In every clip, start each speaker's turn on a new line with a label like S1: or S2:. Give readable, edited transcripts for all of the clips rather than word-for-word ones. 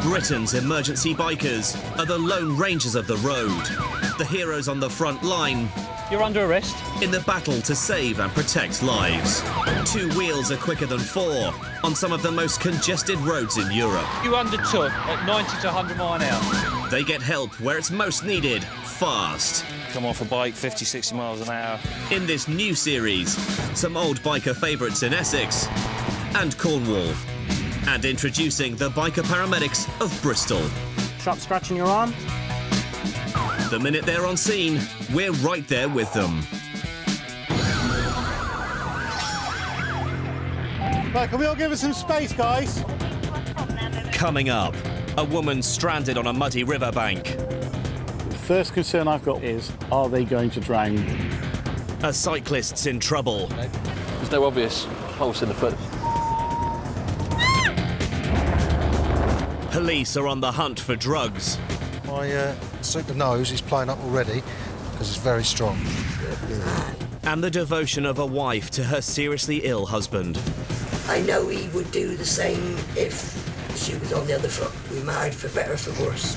S1: Britain's emergency bikers are the lone rangers of the road, the heroes on the front line.
S2: You're under arrest.
S1: In the battle to save and protect lives. 2 wheels are quicker than 4 on some of the most congested roads in Europe.
S2: You undertook at 90 to 100 mile an hour.
S1: They get help where it's most needed, fast.
S2: Come off a bike 50, 60 miles an hour.
S1: In this new series, some old biker favourites in Essex and Cornwall. And introducing the Biker Paramedics of Bristol.
S3: Sharp scratch in your arm?
S1: The minute they're on scene, we're right there with them.
S4: Right, can we all give us some space, guys?
S1: Coming up, a woman stranded on a muddy riverbank.
S4: The first concern I've got is, are they going to drown?
S1: A cyclist's in trouble.
S5: There's no obvious pulse in the foot.
S1: Police are on the hunt for drugs.
S6: My super nose is playing up already because it's very strong.
S1: And the devotion of a wife to her seriously ill husband.
S7: I know he would do the same if she was on the other front. We married for better or for worse.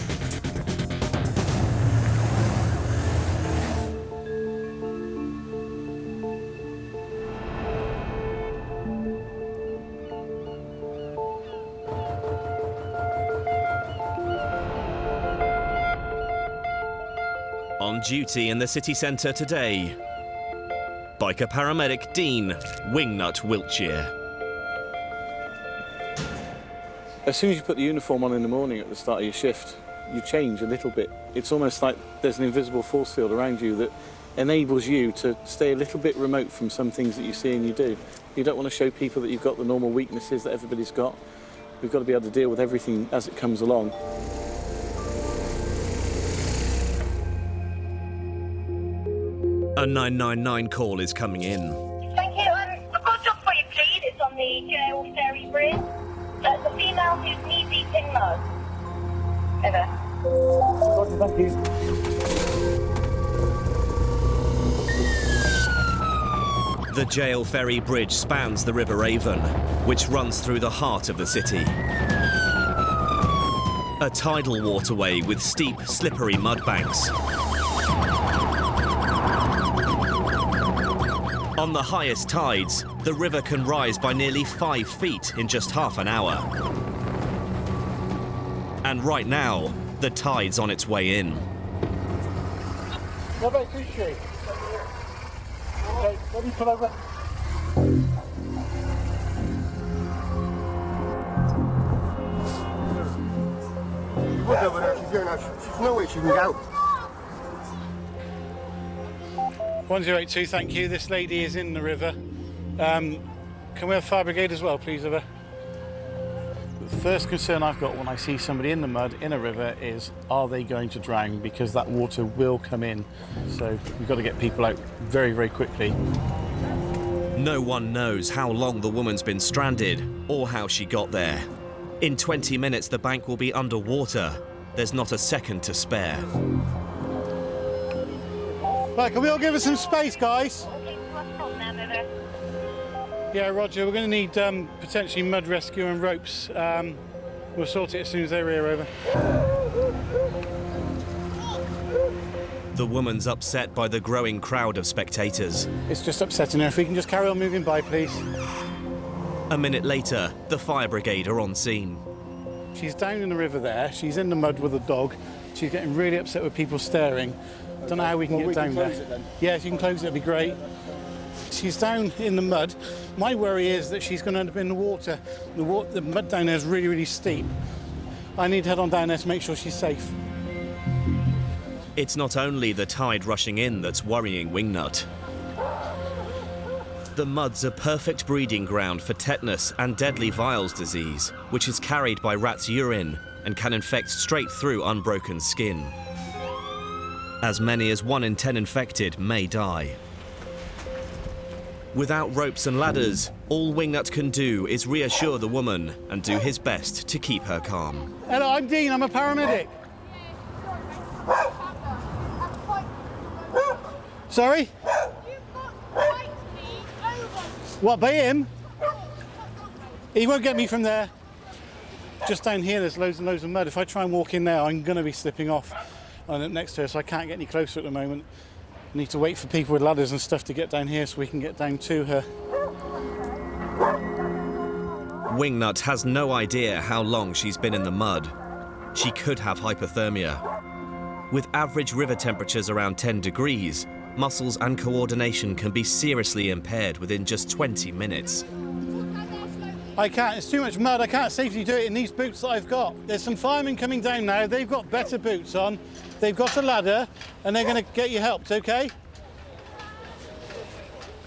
S1: On duty in the city centre today, biker paramedic Dean, Wingnut, Wiltshire.
S8: As soon as you put the uniform on in the morning at the start of your shift, you change a little bit. It's almost like there's an invisible force field around you that enables you to stay a little bit remote from some things that you see and you do. You don't want to show people that you've got the normal weaknesses that everybody's got. We've got to be able to deal with everything as it comes along.
S1: A 999 call is coming in.
S9: Thank you. I've got a job for you, please. It's on the Jail Ferry Bridge. The female who's knee-deep in mud. Over.
S4: Thank you.
S1: The Jail Ferry Bridge spans the River Avon, which runs through the heart of the city. A tidal waterway with steep, slippery mud banks. On the highest tides, the river can rise by nearly 5 feet in just half an hour. And right now, the tide's on its way in.
S4: What about this sheet? Okay, let me put over.
S10: There's no way she can get out.
S4: 1082, thank you. This lady is in the river. Can we have fire brigade as well, please, over? The first concern I've got when I see somebody in the mud in a river is, are they going to drown? Because that water will come in. So we've got to get people out very, very quickly.
S1: No one knows how long the woman's been stranded or how she got there. In 20 minutes, the bank will be underwater. There's not a second to spare.
S4: Right, can we all give us some space, guys? Yeah, Roger, we're going to need potentially mud rescue and ropes. We'll sort it as soon as they're here, over.
S1: The woman's upset by the growing crowd of spectators.
S4: It's just upsetting her. If we can just carry on moving by, please.
S1: A minute later, the fire brigade are on scene.
S4: She's down in the river there. She's in the mud with a dog. She's getting really upset with people staring. Don't know how we can get down there. Yeah, if you can close it, it'd be great. She's down in the mud. My worry is that she's going to end up in the water. The mud down there is really, really steep. I need to head on down there to make sure she's safe.
S1: It's not only the tide rushing in that's worrying Wingnut. The mud's a perfect breeding ground for tetanus and deadly Weil's disease, which is carried by rats' urine and can infect straight through unbroken skin. As many as 1 in 10 infected may die. Without ropes and ladders, all Wingnut can do is reassure the woman and do his best to keep her calm.
S4: Hello, I'm Dean, I'm a paramedic. Sorry? What, by him? He won't get me from there. Just down here, there's loads and loads of mud. If I try and walk in there, I'm going to be slipping off on it next to her, so I can't get any closer at the moment. I need to wait for people with ladders and stuff to get down here so we can get down to her.
S1: Wingnut has no idea how long she's been in the mud. She could have hypothermia. With average river temperatures around 10 degrees, muscles and coordination can be seriously impaired within just 20 minutes.
S4: I can't, it's too much mud, I can't safely do it in these boots that I've got. There's some firemen coming down now, they've got better boots on, they've got a ladder, and they're going to get you helped, okay?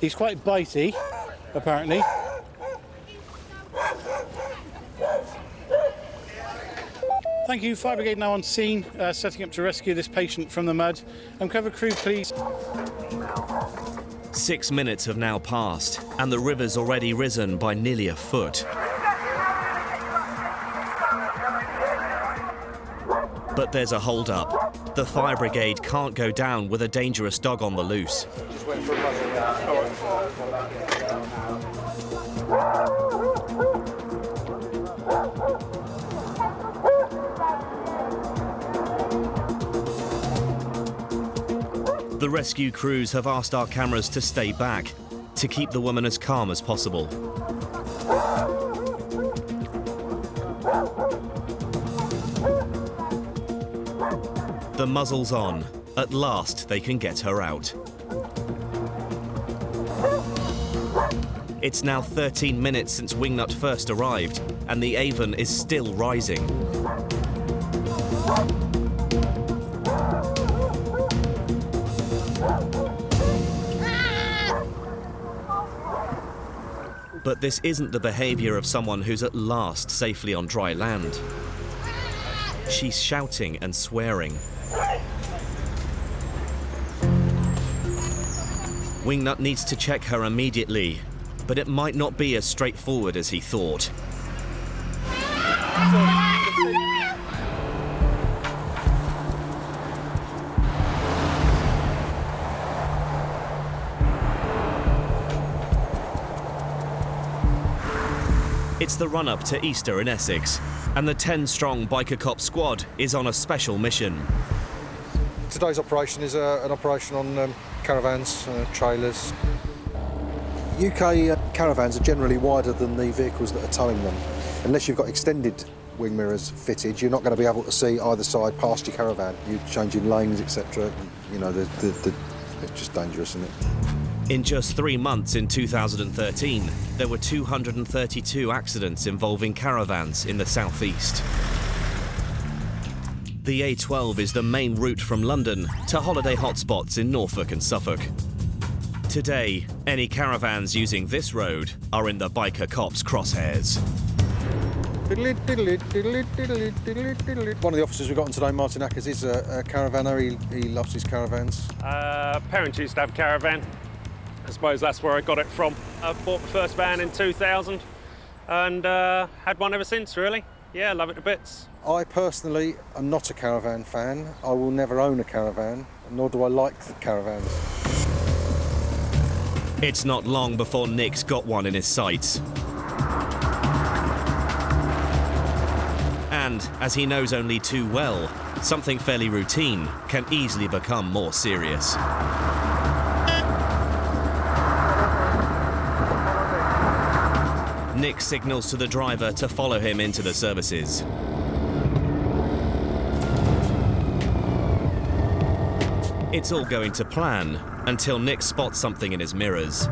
S4: He's quite bitey, apparently. Thank you, Fire Brigade now on scene, setting up to rescue this patient from the mud. Cover crew, please.
S1: 6 minutes have now passed, and the river's already risen by nearly a foot. But there's a hold-up. The fire brigade can't go down with a dangerous dog on the loose. The rescue crews have asked our cameras to stay back, to keep the woman as calm as possible. The muzzle's on. At last, they can get her out. It's now 13 minutes since Wingnut first arrived, and the Avon is still rising. But this isn't the behaviour of someone who's at last safely on dry land. She's shouting and swearing. Wingnut needs to check her immediately, but it might not be as straightforward as he thought. It's the run-up to Easter in Essex, and the 10-strong biker cop squad is on a special mission.
S6: Today's operation is an operation on caravans, trailers. UK caravans are generally wider than the vehicles that are towing them. Unless you've got extended wing mirrors fitted, you're not going to be able to see either side past your caravan. You're changing lanes, etc. You know, it's just dangerous, isn't it?
S1: In just 3 months in 2013, there were 232 accidents involving caravans in the southeast. The A12 is the main route from London to holiday hotspots in Norfolk and Suffolk. Today, any caravans using this road are in the biker cops' crosshairs.
S6: One of the officers we've got on today, Martin Ackers, is a caravaner. He loves his caravans.
S11: Parents used to have a caravan. I suppose that's where I got it from. I bought my first van in 2000 and had one ever since, really. Yeah, love it to bits.
S6: I personally am not a caravan fan. I will never own a caravan, nor do I like the caravans.
S1: It's not long before Nick's got one in his sights. And, as he knows only too well, something fairly routine can easily become more serious. Nick signals to the driver to follow him into the services. It's all going to plan until Nick spots something in his mirrors.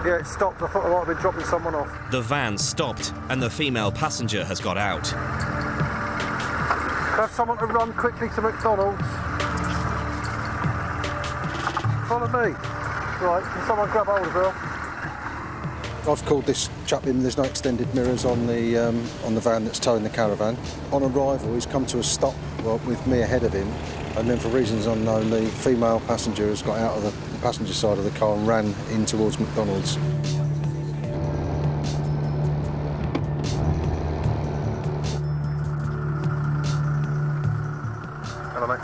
S6: Yeah, it stopped. I thought I might have been dropping someone off.
S1: The van stopped and the female passenger has got out.
S6: Can I have someone to run quickly to McDonald's? Follow me. Right, can someone grab hold of her? I've called this chap in. There's no extended mirrors on the van that's towing the caravan. On arrival, he's come to a stop with me ahead of him, and then for reasons unknown, the female passenger has got out of the passenger side of the car and ran in towards McDonald's. Hello, mate.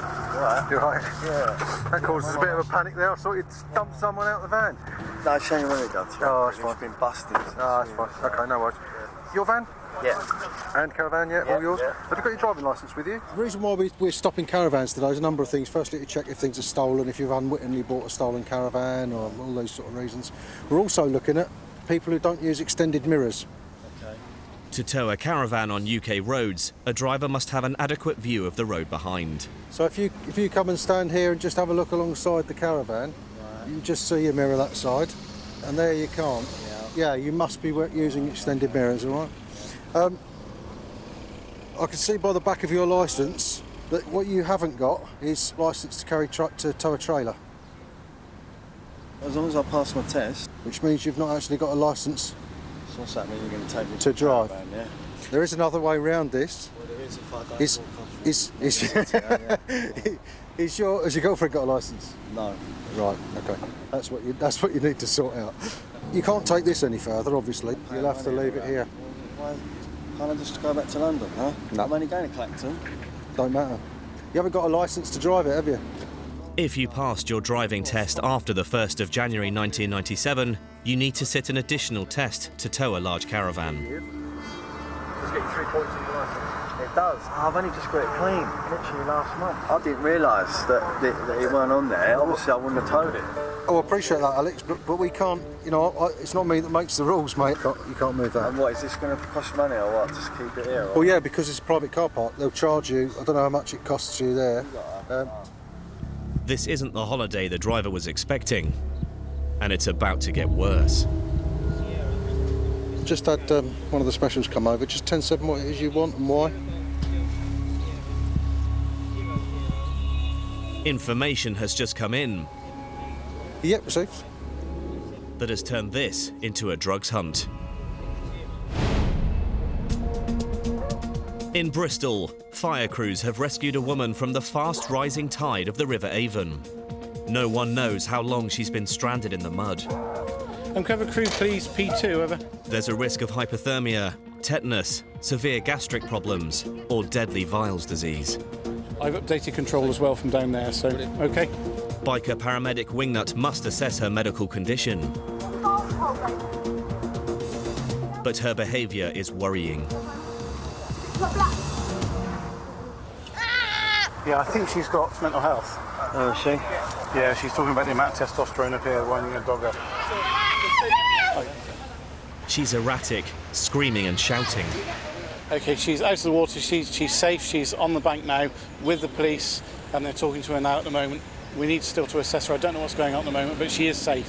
S6: You all right? Yeah. That causes a bit of a panic there. I thought you'd dumped someone out of the van.
S10: No, shame when it does.
S6: Oh, that's fine.
S10: It's been busted.
S6: Oh, that's fine. Okay, no worries. Your van?
S10: Yeah.
S6: And Caravan, yeah, all yours?
S10: Yeah.
S6: Have you got your driving licence with you? The reason why we're stopping caravans today is a number of things. Firstly, to check if things are stolen, if you've unwittingly bought a stolen caravan, or all those sort of reasons. We're also looking at people who don't use extended mirrors.
S10: Okay.
S1: To tow a caravan on UK roads, a driver must have an adequate view of the road behind.
S6: So if you come and stand here and just have a look alongside the caravan, you just see your mirror that side, and there you can't. Yeah, you must be using extended mirrors, all right? I can see by the back of your licence that what you haven't got is licence to tow a trailer.
S10: As long as I pass my test.
S6: Which means you've not actually got a licence.
S10: So what's that mean? You're going to take me
S6: to drive.
S10: Caravan, yeah?
S6: There is another way round this.
S10: Well, there is if I don't
S6: has your girlfriend got a licence?
S10: No.
S6: Right. Okay. That's what you need to sort out. You can't take this any further, obviously. You'll have to leave it here.
S10: Why can't I just go back to London, huh?
S6: No.
S10: I'm only going to Clacton.
S6: Don't matter. You haven't got a licence to drive it, have you?
S1: If you passed your driving test after the 1st of January 1997, you need to sit an additional test to tow a large caravan.
S10: Does it get you 3 points in your licence? It does. I've only just got it clean, literally last month. I didn't realise that it weren't on there. Obviously, I wouldn't have towed it.
S6: Oh, I appreciate that, Alex, but we can't, you know, it's not me that makes the rules, mate. You can't move that.
S10: And what, is this going to cost money or what? Just keep it here? Or?
S6: Well, yeah, because it's a private car park. They'll charge you, I don't know how much it costs you there.
S1: This isn't the holiday the driver was expecting, and it's about to get worse.
S6: Just had one of the specials come over. Just 10-7 what it is you want and why.
S1: Information has just come in.
S6: Yep, received.
S1: That has turned this into a drugs hunt. In Bristol, fire crews have rescued a woman from the fast-rising tide of the River Avon. No one knows how long she's been stranded in the mud.
S4: Cover crew, please, P2, over.
S1: There's a risk of hypothermia, tetanus, severe gastric problems, or deadly vials disease.
S4: I've updated control as well from down there, so OK.
S1: Biker paramedic Wingnut must assess her medical condition. But her behaviour is worrying.
S4: Yeah, I think she's got mental health.
S10: Oh, is she?
S4: Yeah, she's talking about the amount of testosterone up here, winding a dog up.
S1: She's erratic, screaming and shouting.
S4: OK, she's out of the water, she's safe, she's on the bank now with the police, and they're talking to her now at the moment. We need still to assess her. I don't know what's going on at the moment, but she is safe.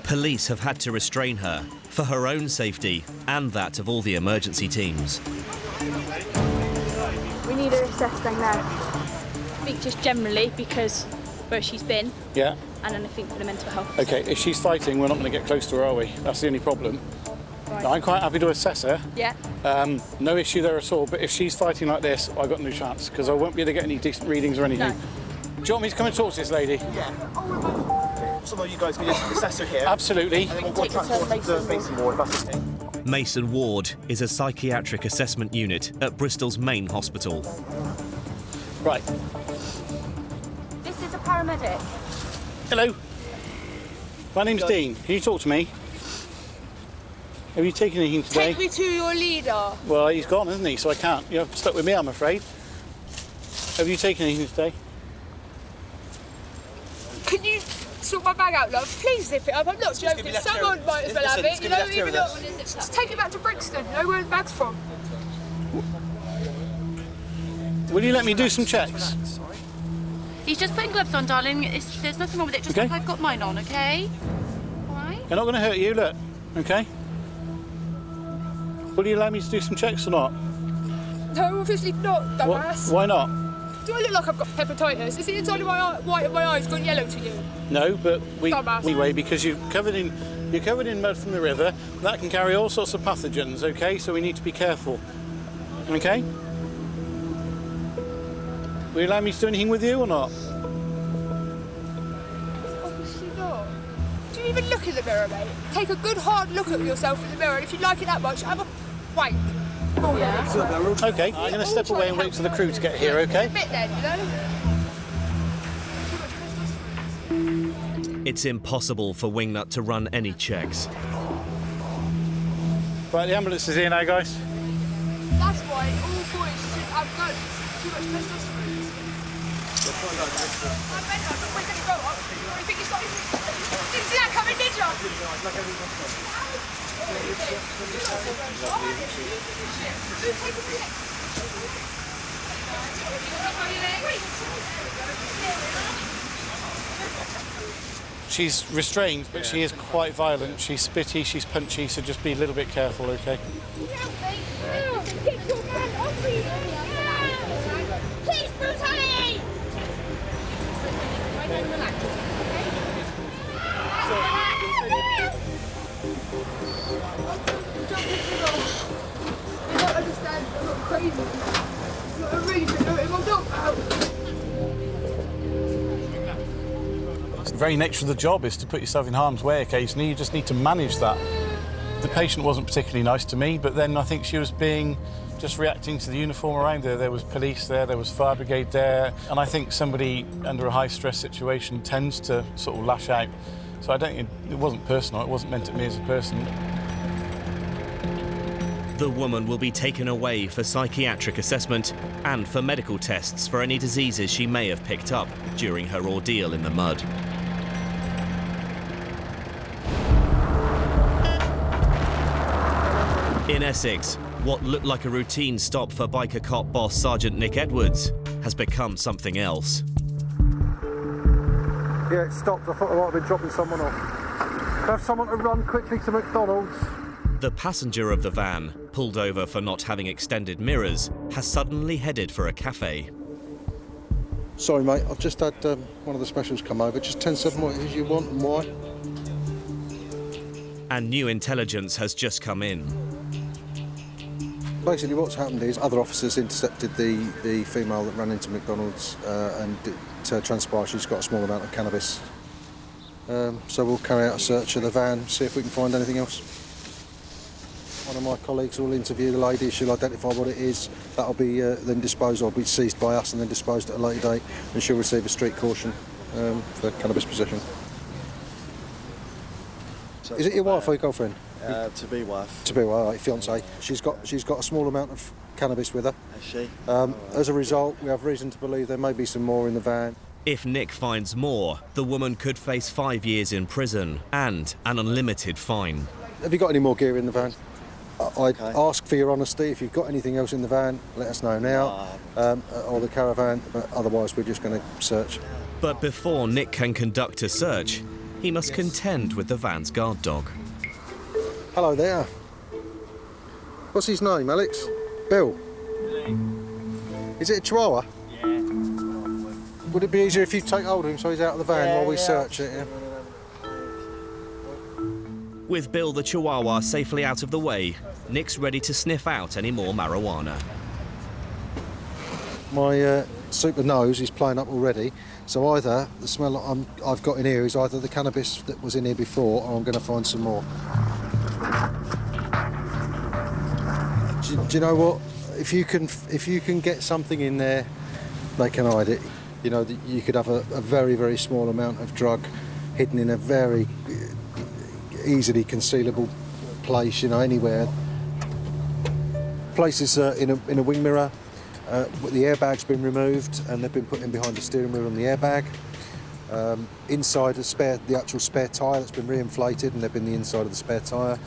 S1: Police have had to restrain her for her own safety and that of all the emergency teams.
S12: We need her assessed down now. I think just generally because where she's been.
S4: Yeah.
S12: And then I think for the mental health.
S4: OK, if she's fighting, we're not going to get close to her, are we? That's the only problem.
S12: Right.
S4: Now, I'm quite happy to assess her.
S12: Yeah.
S4: No issue there at all, but if she's fighting like this, I've got no chance, because I won't be able to get any decent readings or anything.
S12: No.
S4: Do you want me to come and talk to this lady?
S10: Yeah. Some of you guys can just assess her here.
S4: Absolutely.
S10: And then we'll transport her to Mason Ward, if that's okay.
S1: Mason Ward is a psychiatric assessment unit at Bristol's main hospital.
S4: Right.
S12: This is a paramedic.
S4: Hello. My name's Dean. Can you talk to me? Have you taken anything today?
S13: Take me to your leader.
S4: Well, he's gone, isn't he? So I can't. You're stuck with me, I'm afraid. Have you taken anything today?
S13: Can you sort my bag out, love? Please zip it up. I'm not joking. Someone might as well have it. You know, even though just take it back to Brixton. You know where the bag's from.
S4: Will you let me do some checks?
S14: He's just putting gloves on, darling. There's nothing wrong with it. Just like I've got mine on, okay? All right?
S4: They're not going to hurt you, look. Okay? Will you allow me to do some checks or not?
S13: No, obviously not, dumbass.
S4: Why not?
S13: Do I look like I've got hepatitis? Is the inside of my white of my eyes gone yellow to you?
S4: No, but
S13: Dumbass.
S4: anyway, because you're covered in mud from the river, that can carry all sorts of pathogens. Okay, so we need to be careful. Okay? Will you allow me to do anything with you or not?
S13: Obviously not. Do you even look in the mirror, mate? Take a good hard look at yourself in the mirror, and if you like it that much, have a wank.
S4: Okay, I'm going to step away and wait for the crew to get here, okay?
S1: It's impossible for Wingnut to run any checks.
S4: Right, the ambulance is here now, guys.
S13: That's why all boys should have guns. Too much testosterone. We're going to grow up. You think it's not even... Didn't see that coming, did you?
S4: She's restrained, but she is quite violent. She's spitty, she's punchy, so just be a little bit careful, okay?
S9: Please, brutality!
S13: You don't understand, I'm not crazy. I really don't know if I'm not out.
S4: The very nature of the job is to put yourself in harm's way occasionally. You just need to manage that. The patient wasn't particularly nice to me, but then I think she was just reacting to the uniform around her. There was police there was fire brigade there, and I think somebody under a high-stress situation tends to sort of lash out. So I don't think it wasn't personal, it wasn't meant at me as a person.
S1: The woman will be taken away for psychiatric assessment and for medical tests for any diseases she may have picked up during her ordeal in the mud. In Essex, what looked like a routine stop for biker cop boss Sergeant Nick Edwards has become something else.
S6: Yeah, it stopped. I thought I might have been dropping someone off. Can I have someone to run quickly to McDonald's?
S1: The passenger of the van, pulled over for not having extended mirrors, has suddenly headed for a cafe.
S6: Sorry, mate, I've just had one of the specials come over. Just 10-7 what it is you want and why.
S1: And new intelligence has just come in.
S6: Basically, what's happened is other officers intercepted the female that ran into McDonald's and it transpired she's got a small amount of cannabis. So we'll carry out a search of the van, see if we can find anything else. One of my colleagues will interview the lady, she'll identify what it is. That'll be then disposed of, be seized by us and then disposed at a later date, and she'll receive a street caution for cannabis possession. So is it your wife or your girlfriend?
S10: To be wife.
S6: To be wife, fiancée. She's got a small amount of cannabis with her.
S10: Has she?
S6: As a result, we have reason to believe there may be some more in the van.
S1: If Nick finds more, the woman could face 5 years in prison and an unlimited fine.
S6: Have you got any more gear in the van? I'd ask for your honesty. If you've got anything else in the van, let us know now, or the caravan, but otherwise we're just going to search.
S1: But before Nick can conduct a search, he must contend with the van's guard dog.
S6: Hello there. What's his name, Alex? Bill? Is it a Chihuahua?
S10: Yeah.
S6: Would it be easier if you take hold of him so he's out of the van while we search it? Yeah?
S1: With Bill the Chihuahua safely out of the way, Nick's ready to sniff out any more marijuana.
S6: My super nose is playing up already, so either the smell I've got in here is either the cannabis that was in here before, or I'm going to find some more. Do you know what? If you can get something in there, they can hide it. You know, you could have a very, very small amount of drug hidden in a very easily concealable place. You know, anywhere. Places in a wing mirror. The airbag's been removed and they've been put in behind the steering wheel on the airbag. Inside the actual spare tyre that's been re-inflated, and they've been the inside of the spare tyre.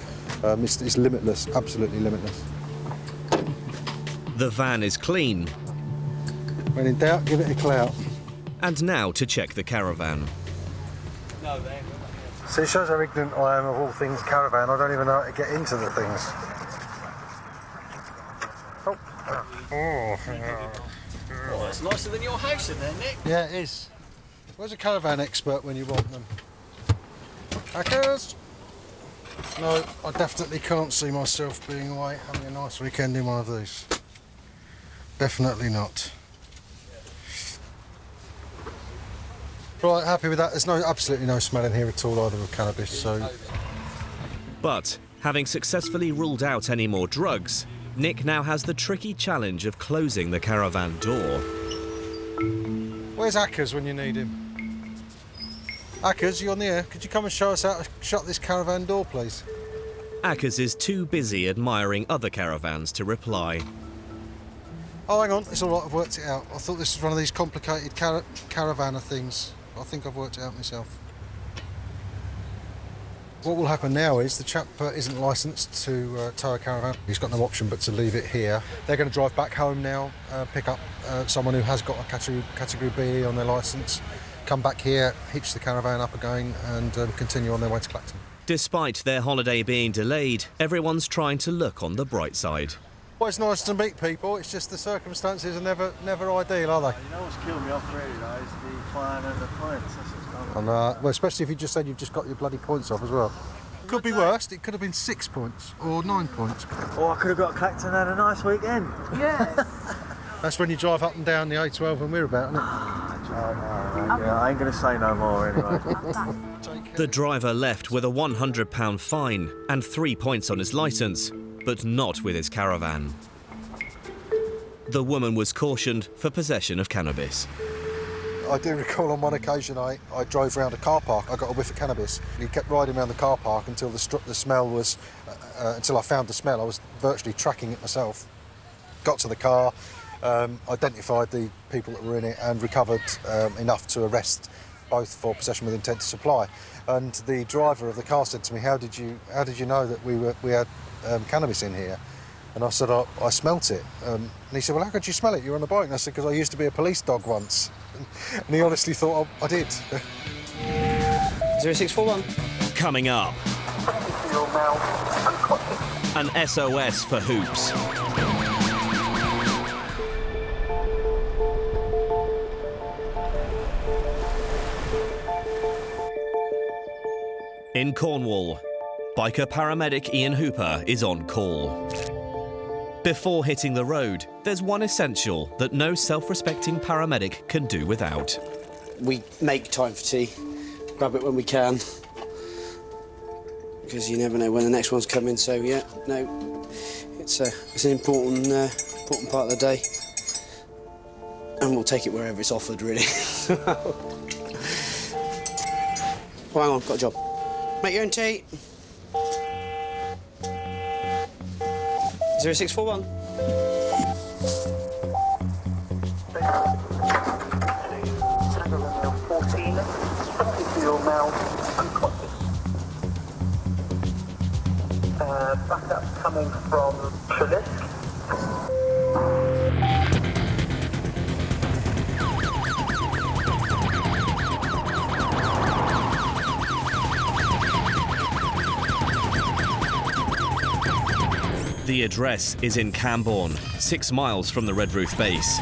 S6: It's limitless, absolutely limitless.
S1: The van is clean.
S6: When in doubt, give it a clout.
S1: And now to check the caravan.
S6: So it shows how ignorant I am of all things caravan. I don't even know how to get into the things.
S10: Oh, it's nicer than your house in there, Nick.
S6: Yeah, it is. Where's a caravan expert when you want them? Hackers? No, I definitely can't see myself being away having a nice weekend in one of these. Definitely not. Right, happy with that. There's absolutely no smell in here at all either of cannabis, so...
S1: But, having successfully ruled out any more drugs, Nick now has the tricky challenge of closing the caravan door.
S6: Where's Ackers when you need him? Ackers, you on the air? Could you come and show us how to shut this caravan door, please?
S1: Ackers is too busy admiring other caravans to reply.
S6: Oh, hang on, it's all right, I've worked it out. I thought this was one of these complicated caravanner things. I think I've worked it out myself. What will happen now is the chap isn't licensed to tow a caravan. He's got no option but to leave it here. They're going to drive back home now, pick up someone who has got a category B on their licence, come back here, hitch the caravan up again and continue on their way to Clacton.
S1: Despite their holiday being delayed, everyone's trying to look on the bright side.
S6: Well, it's nice to meet people, it's just the circumstances are never ideal, are they?
S10: You know what's killed me off really though is the flying over points. That's what's done.
S6: And, well, especially if you just said you've just got your bloody points off as well. Could be worse, it could have been 6 points or 9 points.
S10: Or I could have got Clacton and had a nice weekend. Yeah.
S6: That's when you drive up and down the A12 and we're about, isn't it?
S10: Yeah, I ain't going to say no more anyway.
S1: The driver left with a £100 fine and 3 points on his licence, but not with his caravan. The woman was cautioned for possession of cannabis.
S6: I do recall on one occasion I drove around a car park. I got a whiff of cannabis. He kept riding around the car park until the smell was, until I found the smell. I was virtually tracking it myself. Got to the car, identified the people that were in it and recovered enough to arrest both for possession with intent to supply. And the driver of the car said to me, "How did you know that we had cannabis in here?" And I said, I smelt it. And he said, "Well, how could you smell it? You were on the bike." And I said, "Because I used to be a police dog once." And he honestly thought I did.
S3: 0641.
S1: Coming up, an SOS for Hoops. In Cornwall, biker paramedic Ian Hooper is on call. Before hitting the road, there's one essential that no self-respecting paramedic can do without.
S3: We make time for tea, grab it when we can, because you never know when the next one's coming. So yeah, no, it's an important part of the day, and we'll take it wherever it's offered, really. Well, hang on, got a job. Make your own tea. 0641.
S9: Backup coming from Truro.
S1: The address is in Camborne, 6 miles from the Red Roof base.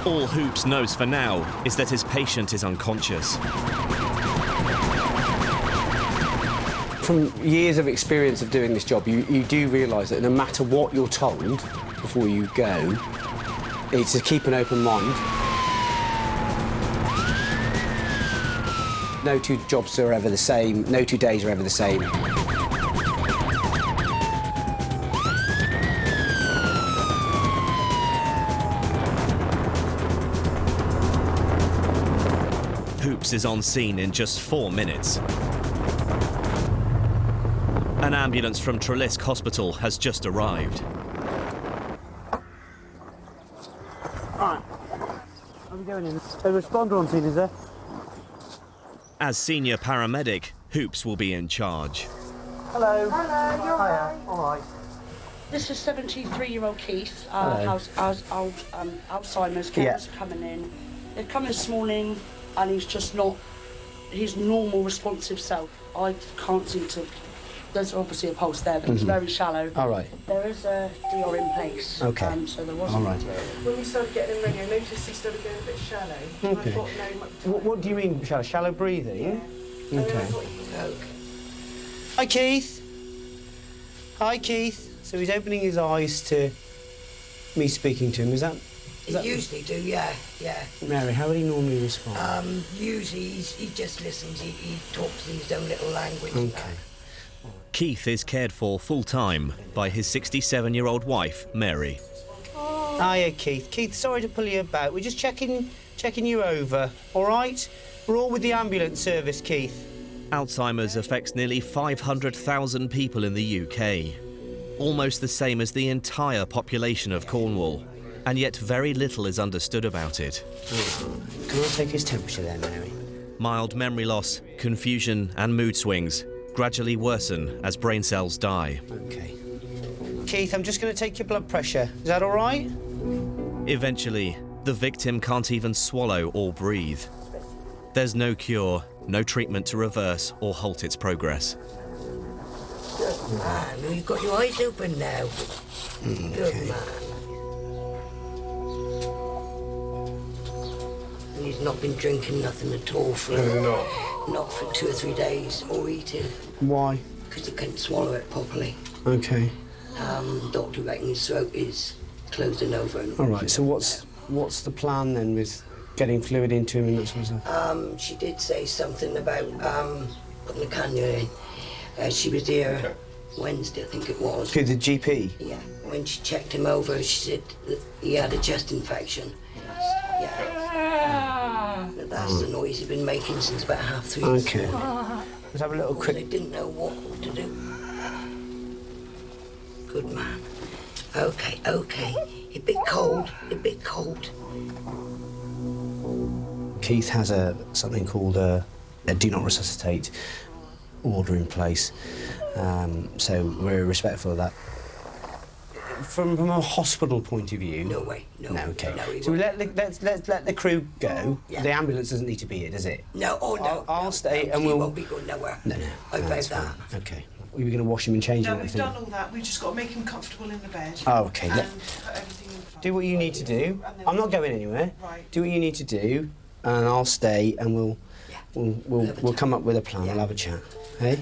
S1: All Hoops knows for now is that his patient is unconscious.
S3: From years of experience of doing this job, you do realise that no matter what you're told before you go, it's to keep an open mind. No two jobs are ever the same, no 2 days are ever the same.
S1: Hoops is on scene in just 4 minutes. An ambulance from Truro Hospital has just arrived.
S3: Alright, are we going in? A responder on scene, is there?
S1: As senior paramedic, Hoops will be in charge.
S3: Hello.
S13: Hello, you're right.
S3: All right.
S15: This is 73-year-old Keith, Alzheimer's carers coming in. They've come this morning and he's just not his normal responsive self. I can't seem to... There's obviously a pulse there, but it's very shallow.
S3: All right.
S15: There is a DR in place.
S3: Okay.
S15: So there wasn't...
S3: All right.
S16: When we started getting him ready, I noticed he started going a bit shallow.
S3: Okay.
S16: I thought, no,
S3: What do you mean, shallow? Shallow breathing?
S16: Yeah.
S3: Okay.
S16: I thought he was okay.
S3: Hi, Keith. Hi, Keith. So he's opening his eyes to me speaking to him, is that
S7: He usually do, yeah.
S3: Mary, how would he normally respond?
S7: Usually he just listens. He talks in his own little language.
S3: Okay.
S1: Keith is cared for full-time by his 67-year-old wife, Mary.
S3: Hiya, Keith. Keith, sorry to pull you about. We're just checking you over, all right? We're all with the ambulance service, Keith.
S1: Alzheimer's affects nearly 500,000 people in the UK, almost the same as the entire population of Cornwall, and yet very little is understood about it.
S3: Can I take his temperature there, Mary?
S1: Mild memory loss, confusion and mood swings gradually worsen as brain cells die.
S3: Okay. Keith, I'm just going to take your blood pressure. Is that all right?
S1: Eventually, the victim can't even swallow or breathe. There's no cure, no treatment to reverse or halt its progress.
S7: Good man. You've got your eyes open now. Good man. And he's not been drinking nothing at all for not for 2 or 3 days, or eating.
S3: Why?
S7: Because he couldn't swallow it properly.
S3: Okay.
S7: Doctor reckons his throat is closing over.
S3: All right. So what's the plan then with getting fluid into him and that sort of stuff?
S7: She did say something about putting the cannula in. She was here Wednesday, I think it was.
S3: To the GP?
S7: Yeah. When she checked him over, she said that he had a chest infection. Yeah. That's the noise he's been making since about 3:30.
S3: Okay. Let's have a little quick...
S7: They didn't know what to do. Good man. Okay. A bit cold.
S3: Keith has something called a do not resuscitate order in place, so we're respectful of that. From a hospital point of view.
S7: No way. No.
S3: Okay.
S7: No,
S3: so let's let the crew go.
S7: Yeah.
S3: The ambulance doesn't need to be here, does it?
S7: No. No.
S3: I'll stay and
S7: he
S3: we'll.
S7: won't be going nowhere.
S3: No.
S7: I bet
S3: That's
S7: that.
S3: fine. Okay. We were going to wash him and change him
S16: No,
S3: and
S16: we've
S3: everything.
S16: done all that. We've just got to make him comfortable in the bed.
S3: Oh, okay.
S16: And put everything in.
S3: Do what you need to do. I'm not going anywhere.
S16: Right.
S3: Do what you need to do, and I'll stay, and we'll come up with a plan. We'll have a chat. Hey?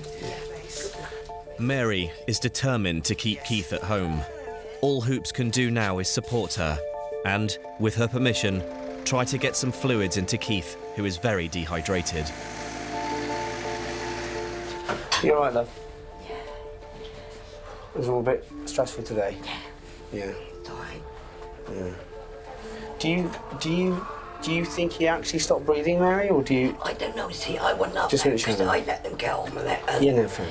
S1: Mary is determined to keep Keith at home. All Hoops can do now is support her and, with her permission, try to get some fluids into Keith, who is very dehydrated.
S3: You all right, love? Yeah. It was all a bit stressful today. Yeah. Yeah. Do you think he actually stopped breathing, Mary, or do you?
S7: I don't know. See, I wouldn't know
S3: Just
S7: because I let them get on with it.
S3: Yeah, no, fair.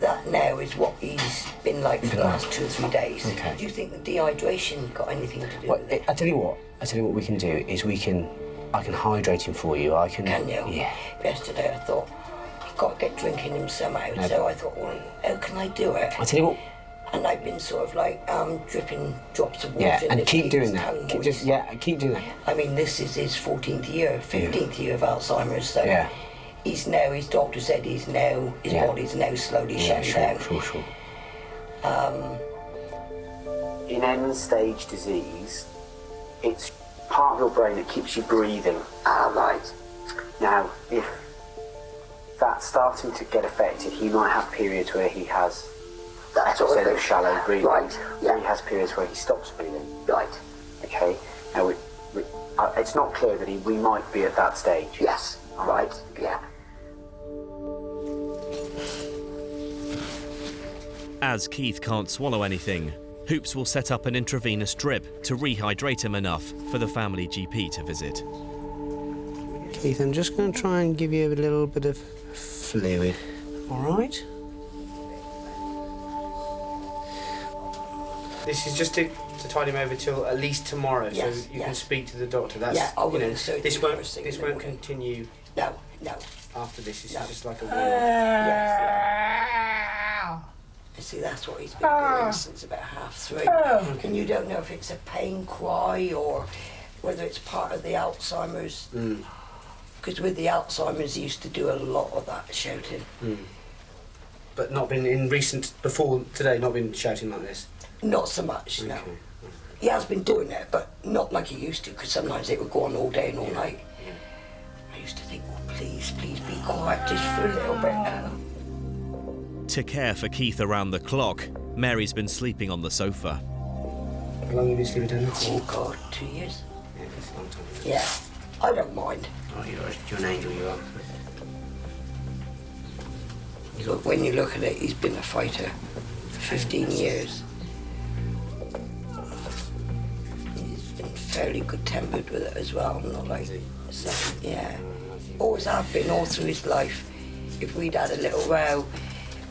S7: That now is what he's been like for the last 2 or 3 days.
S3: Okay.
S7: Do you think the dehydration got anything to do with it?
S3: I tell you what we can do is I can hydrate him for you.
S7: Can you?
S3: Yeah.
S7: Yesterday I thought, I've got to get drinking him somehow.
S3: No.
S7: So I thought, well, how can I do it?
S3: I tell you what.
S7: And I've been sort of like dripping drops of water.
S3: Yeah,
S7: in
S3: and
S7: it to
S3: keep
S7: keep
S3: doing
S7: his
S3: that.
S7: tongue
S3: Keep
S7: moist.
S3: doing that.
S7: I mean, this is his 14th year, 15th year of Alzheimer's, so he's now, his doctor said his body's now slowly shutting down.
S3: Sure. In end-stage disease, it's part of your brain that keeps you breathing.
S7: Right.
S3: Now, if that's starting to get affected, he might have periods where he has episode of shallow breathing.
S7: Right.
S3: Yeah. He has periods where he stops breathing.
S7: Right.
S3: Okay. Now, it's not clear that we might be at that stage.
S7: Yes. Right. Yeah.
S1: As Keith can't swallow anything, Hoops will set up an intravenous drip to rehydrate him enough for the family GP to visit.
S3: Keith, I'm just going to try and give you a little bit of fluid. All right? This is just to tide him over till at least tomorrow, so you can speak to the doctor. That's,
S7: I'll go to
S3: this won't continue.
S7: No.
S3: After this, is just like a
S7: You see, that's what he's been doing since about 3:30. And you don't know if it's a pain cry or whether it's part of the Alzheimer's. Because with the Alzheimer's, he used to do a lot of that shouting.
S3: But not been before today, not been shouting like this?
S7: Not so much, no. He has been doing it, but not like he used to, because sometimes it would go on all day and all night. I used to think, well, please be quiet just for a little bit now.
S1: To care for Keith around the clock, Mary's been sleeping on the sofa.
S3: How long have you been sleeping down there?
S7: Oh God, 2 years.
S3: Yeah, that's a long time.
S7: Yeah, I don't mind.
S3: Oh, you're an angel, you are.
S7: But when you look at it, he's been a fighter for 15 years. He's been fairly good-tempered with it as well, not like... So, yeah. Always have been all through his life. If we'd had a little row,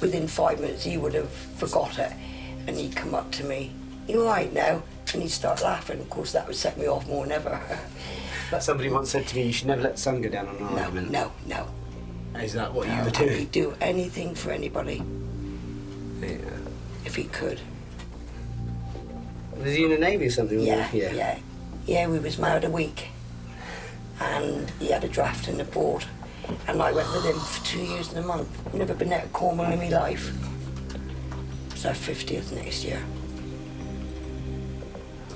S7: within 5 minutes he would have forgot it. And he'd come up to me, "You all right now?" And he'd start laughing. Of course, that would set me off more than ever.
S3: But somebody once said to me, you should never let the sun go down on an argument.
S7: No.
S3: Is that what you would
S7: do?
S3: do?
S7: He'd do anything for anybody.
S3: Yeah.
S7: If he could.
S3: Was he in the Navy or something?
S7: Yeah, we was married a week. And he had a draft in the board. And I went with him for 2 years and a month. Never been out of Cornwall in my life. It's our 50th next year.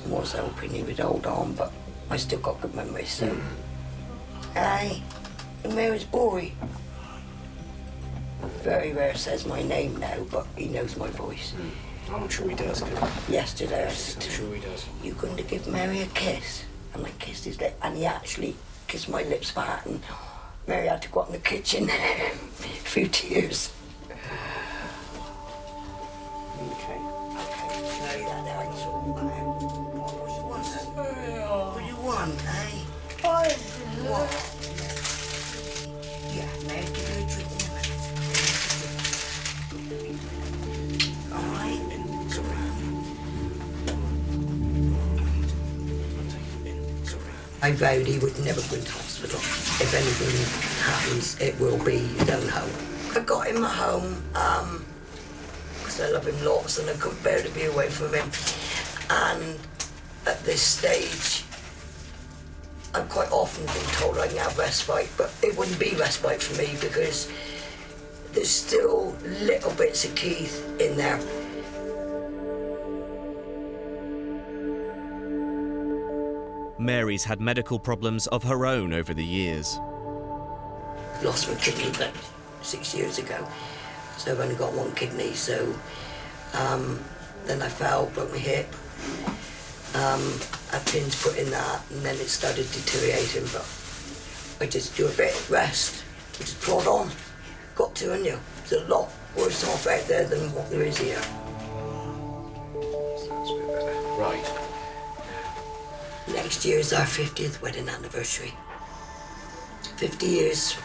S7: I was hoping he would hold on, but I still got good memories, so. Aye, Mary's boy. Very rare says my name now, but he knows my voice.
S3: I'm sure he does.
S7: Yesterday I said,
S3: I'm sure he does.
S7: "You going to give Mary a kiss?" And I kissed his lip, and he actually kissed my lips back, and Mary had to go up in the kitchen. A few tears.
S3: Okay.
S7: Carry that there, I can sort of back. What do you want, then? What do you want, eh? What? Yeah, Mary, give her a drink in a minute. All right? I vowed he would never go into hospital. If anything happens, it will be his own home. I got him at home because I love him lots and I couldn't bear to be away from him. And at this stage, I've quite often been told I can have respite, but it wouldn't be respite for me because there's still little bits of Keith in there.
S1: Mary's had medical problems of her own over the years.
S7: Lost my kidney about 6 years ago, so I've only got one kidney, so then I fell, broke my hip. Had pins put in that, and then it started deteriorating, but I just do a bit of rest, I just plod on. Got to, and it's a lot worse off out there than what there is here.
S3: Right.
S7: Next year is our 50th wedding anniversary. 50 years.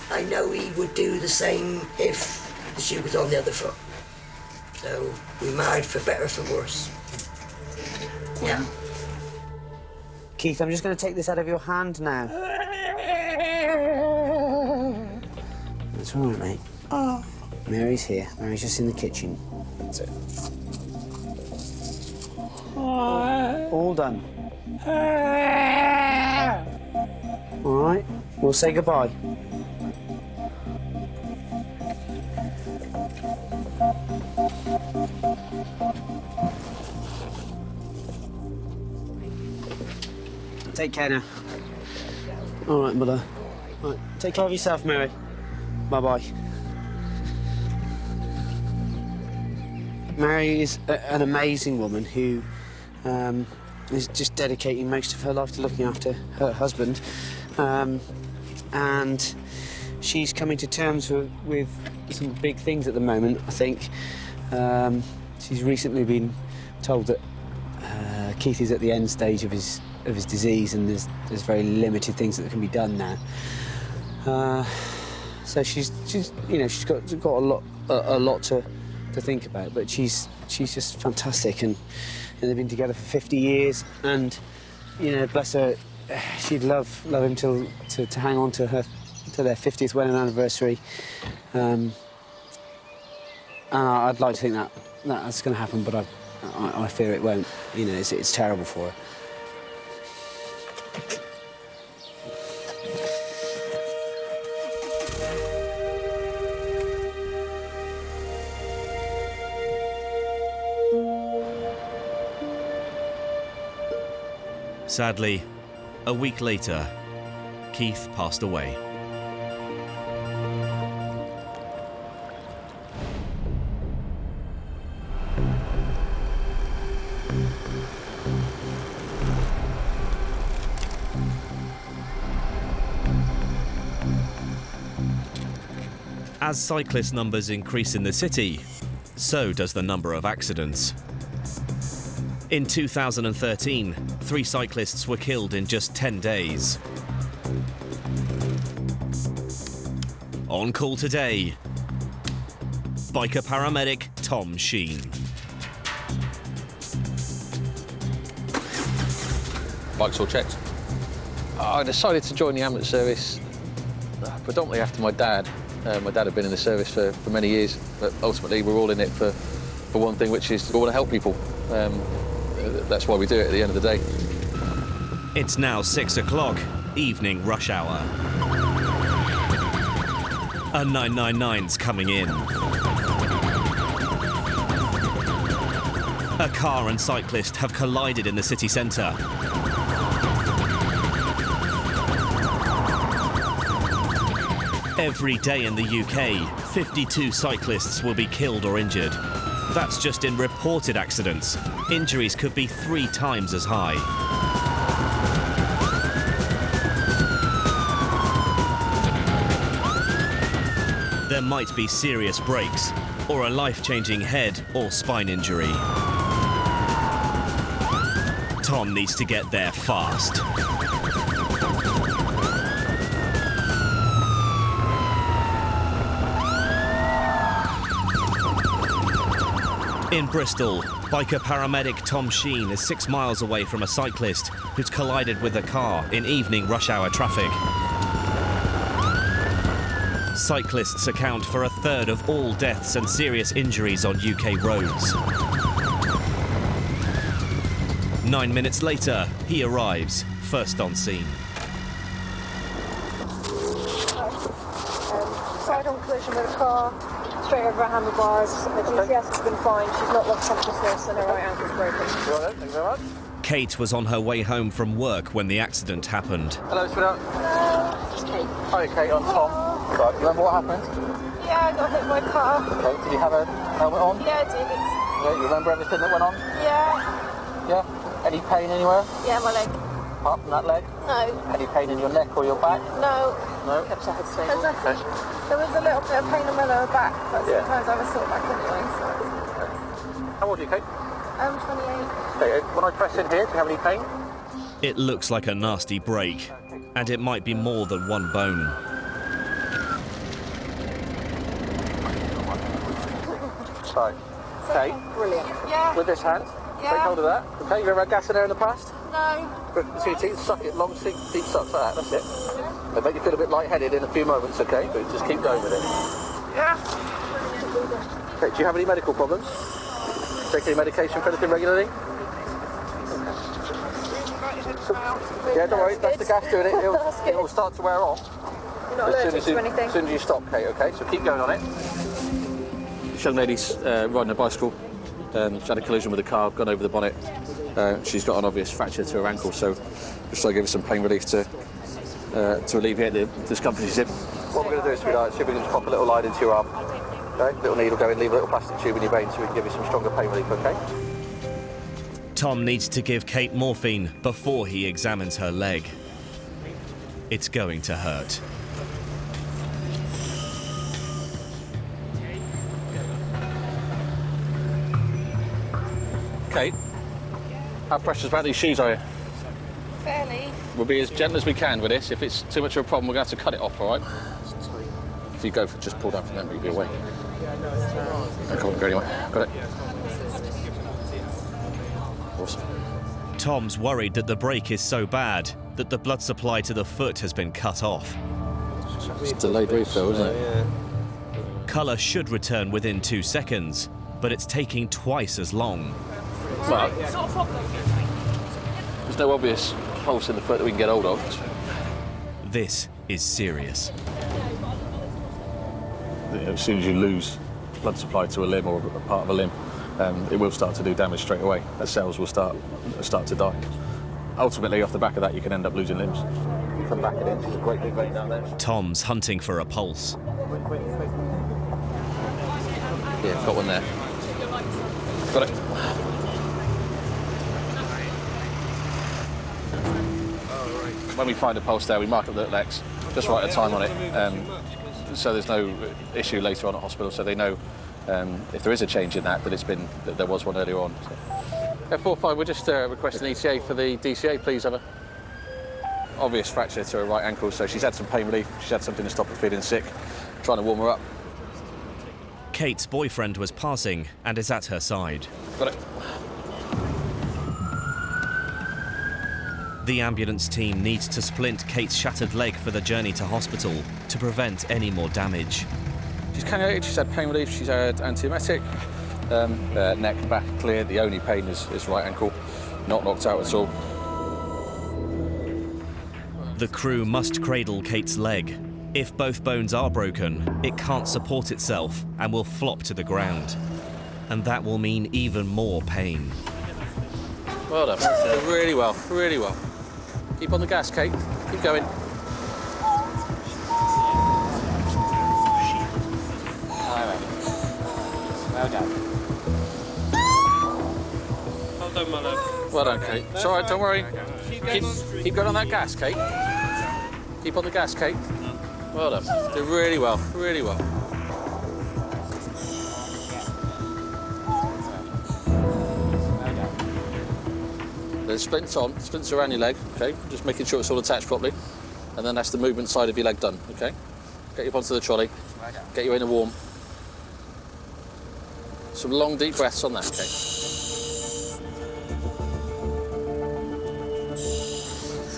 S7: I know he would do the same if the shoe was on the other foot. So we married for better or for worse. Yeah.
S3: Keith, I'm just going to take this out of your hand now. That's all right, mate.
S7: Oh.
S3: Mary's here. Mary's just in the kitchen. That's it. All done. All right. We'll say goodbye. Take care now. All right, mother. All right. Take care of yourself, Mary. Bye-bye. Mary is an amazing woman who is just dedicating most of her life to looking after her husband. And she's coming to terms with some big things at the moment, I think. She's recently been told that Keith is at the end stage of his disease, and there's very limited things that can be done now. So she's got a lot to think about, but she's just fantastic, and they've been together for 50 years, and bless her, she'd love him to hang on to their 50th wedding anniversary, and I'd like to think that's going to happen, but I fear it won't. It's terrible for her.
S1: Sadly, a week later, Keith passed away. As cyclist numbers increase in the city, so does the number of accidents. In 2013, 3 cyclists were killed in just 10 days. On call today, biker paramedic Tom Sheen.
S5: Bike's all checked. I decided to join the ambulance service predominantly after my dad. My dad had been in the service for many years, but ultimately we're all in it for one thing, which is we want to help people. That's why we do it at the end of the day.
S1: It's now 6 o'clock, evening rush hour. A 999's coming in. A car and cyclist have collided in the city centre. Every day in the UK, 52 cyclists will be killed or injured. That's just in reported accidents. Injuries could be 3 times as high. There might be serious breaks or a life-changing head or spine injury. Tom needs to get there fast. In Bristol, biker paramedic Tom Sheen is 6 miles away from a cyclist who's collided with a car in evening rush hour traffic. Cyclists account for 1/3 of all deaths and serious injuries on UK roads. 9 minutes later, he arrives, first on scene.
S17: Side-on collision with a car, straight over her handlebars. Her GPS has been fine. She's not lost consciousness and her right ankle's broken.
S10: Thank you very much.
S1: Kate was on her way home from work when the accident happened.
S10: Hello, sweetheart.
S17: Hello, this is Kate.
S10: Hi, Kate, I'm Tom. Right, you remember what happened?
S17: Yeah, I got hit by a car.
S10: Okay, did you have a helmet on?
S17: Yeah, I did.
S10: Yeah, you remember everything that went on?
S17: Yeah.
S10: Yeah? Any pain anywhere?
S17: Yeah, my leg.
S10: Apart from that leg?
S17: No.
S10: Any pain in your neck or your back?
S17: No.
S10: No?
S17: Kept her head stable. There was a little bit of pain in my lower back, but sometimes I was sort of back anyway, so it's...
S10: How old are you, Kate?
S17: I'm 28.
S10: Okay, when I press in here, do you have any pain?
S1: It looks like a nasty break, and it might be more than one bone.
S10: Right. Okay.
S17: Brilliant. Yeah.
S10: With this hand.
S17: Yeah.
S10: Take hold of that. Okay, you ever had gas in there in the past?
S17: No.
S10: So your teeth, suck it, long, deep sucks like that, that's it. It'll make you feel a bit lightheaded in a few moments, okay? But just keep going with it.
S17: Yeah.
S10: Okay, do you have any medical problems? Take any medication for anything regularly? Yeah, don't worry, that's the gas doing it. It'll start to wear off.
S17: You're not allergic to anything?
S10: As soon as you stop, Kate, okay? So keep going on it. This young lady's riding a bicycle. She had a collision with a car, gone over the bonnet. She's got an obvious fracture to her ankle, so just try to give her some pain relief to alleviate the discomfort she's in. What we're going to do is, sweetheart, see if we can just pop a little line into your arm. Okay, little needle go in, leave a little plastic tube in your vein so we can give you some stronger pain relief, okay?
S1: Tom needs to give Kate morphine before he examines her leg. It's going to hurt.
S5: Kate, how precious about these shoes are you?
S17: Fairly.
S5: We'll be as gentle as we can with this. If it's too much of a problem, we're going to have to cut it off, all right? If you go for just pull down from them, you'll be away. I can't go anywhere. Got it. Awesome.
S1: Tom's worried that the break is so bad that the blood supply to the foot has been cut off.
S5: It's delayed refill, isn't it?
S1: Colour should return within 2 seconds, but it's taking twice as long.
S5: But there's no obvious pulse in the foot that we can get hold of.
S1: This is serious.
S8: As soon as you lose blood supply to a limb or a part of a limb, it will start to do damage straight away. The cells will start to die. Ultimately, off the back of that, you can end up losing limbs.
S10: Come back an inch, there's a great big vein down there.
S1: Tom's hunting for a pulse.
S5: Yeah, got one there. Got it. When we find a pulse there, we mark up the little X, just write a time on it. so there's no issue later on at hospital. So they know if there is a change in that there was one earlier on. So. F45, we're just requesting ETA for the DCA, please, Eva. Obvious fracture to her right ankle, so she's had some pain relief. She's had something to stop her feeling sick. Trying to warm her up.
S1: Kate's boyfriend was passing and is at her side.
S5: Got it.
S1: The ambulance team needs to splint Kate's shattered leg for the journey to hospital to prevent any more damage.
S5: She's cannulated, she's had pain relief, she's had antiemetic, neck and back clear. The only pain is right ankle, not knocked out at all.
S1: The crew must cradle Kate's leg. If both bones are broken, it can't support itself and will flop to the ground. And that will mean even more pain.
S5: Well done. Really well, really well. Keep on the gas, Kate. Keep going.
S2: Well done.
S11: Well done, my love.
S5: Well done, Kate. It's all right, don't worry. Keep going on that gas, Kate. Keep on the gas, Kate. Well done. Did really well, really well. There's splints on, splints around your leg, okay? Just making sure it's all attached properly. And then that's the movement side of your leg done, okay? Get you up onto the trolley, get you in and warm. Some long, deep breaths on that, okay?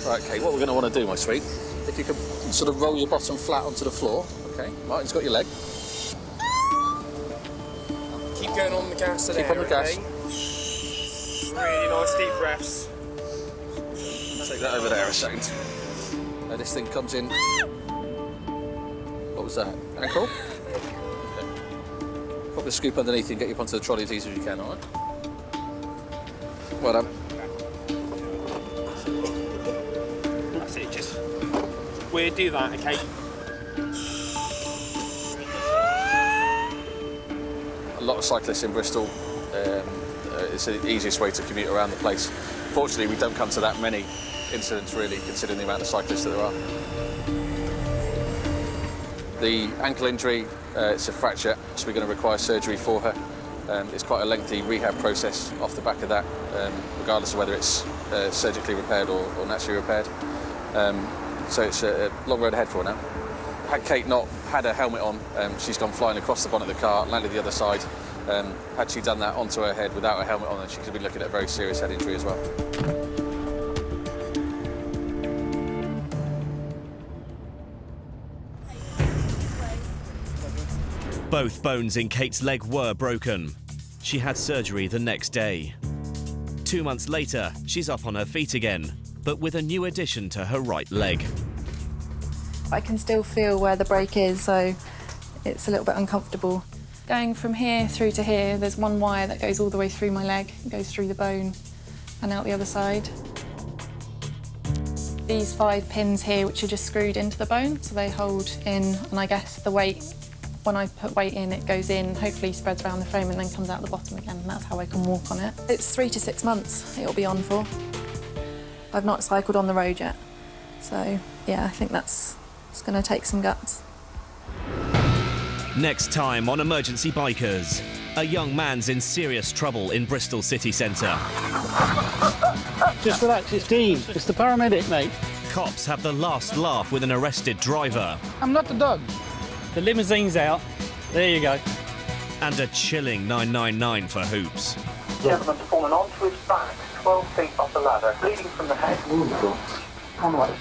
S5: Right, Kate, what we're going to want to do, my sweet, if you could sort of roll your bottom flat onto the floor, okay? Martin's got your leg.
S18: Keep going on the gas there,
S5: Keep on the gas.
S18: Okay? Really nice deep breaths.
S5: Take that over there a second. Now this thing comes in. What was that? Ankle? Okay. Pop the scoop underneath you and get you up onto the trolley as easy as you can, alright? Well done.
S18: That's it, just we'll do that, okay?
S5: A lot of cyclists in Bristol. It's the easiest way to commute around the place. Fortunately, we don't come to that many incidents, really, considering the amount of cyclists that there are. The ankle injury, it's a fracture, so we're going to require surgery for her. It's quite a lengthy rehab process off the back of that, regardless of whether it's surgically repaired or naturally repaired. So it's a long road ahead for her now. Had Kate not had her helmet on, she's gone flying across the bonnet of the car, landed the other side. Had she done that onto her head without her helmet on, then she could be looking at a very serious head injury as well.
S1: Both bones in Kate's leg were broken. She had surgery the next day. 2 months later, she's up on her feet again, but with a new addition to her right leg.
S19: I can still feel where the break is, so it's a little bit uncomfortable. Going from here through to here, there's one wire that goes all the way through my leg, goes through the bone and out the other side. These 5 pins here, which are just screwed into the bone, so they hold in, and I guess the weight, when I put weight in, it goes in, hopefully spreads around the frame and then comes out the bottom again, and that's how I can walk on it. It's 3 to 6 months it'll be on for. I've not cycled on the road yet, so yeah, I think it's going to take some guts.
S1: Next time on Emergency Bikers, a young man's in serious trouble in Bristol city centre.
S4: Just relax, it's Dean. It's the paramedic, mate.
S1: Cops have the last laugh with an arrested driver.
S4: I'm not the dog.
S2: The limousine's out. There you go.
S1: And a chilling 999 for hoops.
S20: Gentleman's fallen onto his back, 12 feet off the ladder, bleeding from the head. Conway.